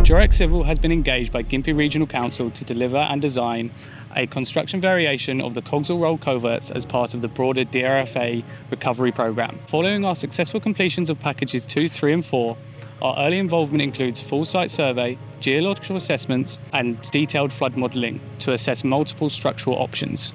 Durack Civil has been engaged by Gympie Regional Council to deliver and design a construction variation of the Cogzell Road Culverts as part of the broader DRFA Recovery Program. Following our successful completions of packages 2, 3 and 4, our early involvement includes full site survey, geological assessments and detailed flood modelling to assess multiple structural options.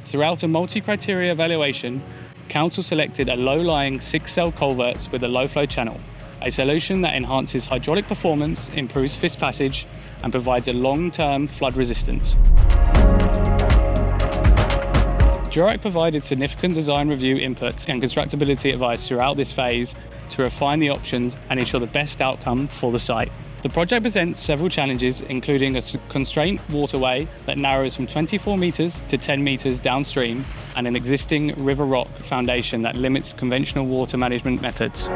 Throughout a multi-criteria evaluation, Council selected a low-lying 6-cell culverts with a low-flow channel, a solution that enhances hydraulic performance, improves fist passage and provides a long-term flood resistance. Durack provided significant design review input and constructability advice throughout this phase to refine the options and ensure the best outcome for the site. The project presents several challenges, including a constrained waterway that narrows from 24 metres to 10 metres downstream and an existing river rock foundation that limits conventional water management methods.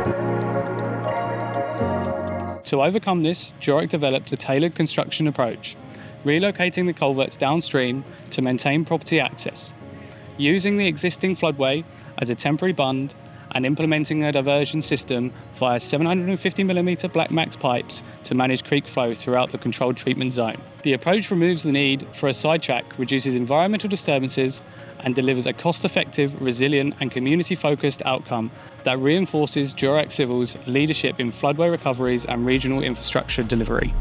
To overcome this, Durack developed a tailored construction approach, relocating the culverts downstream to maintain property access, using the existing floodway as a temporary bund and implementing a diversion system via 750mm Black Max pipes to manage creek flow throughout the controlled treatment zone. The approach removes the need for a sidetrack, reduces environmental disturbances and delivers a cost-effective, resilient and community-focused outcome that reinforces Durack Civil's leadership in floodway recoveries and regional infrastructure delivery.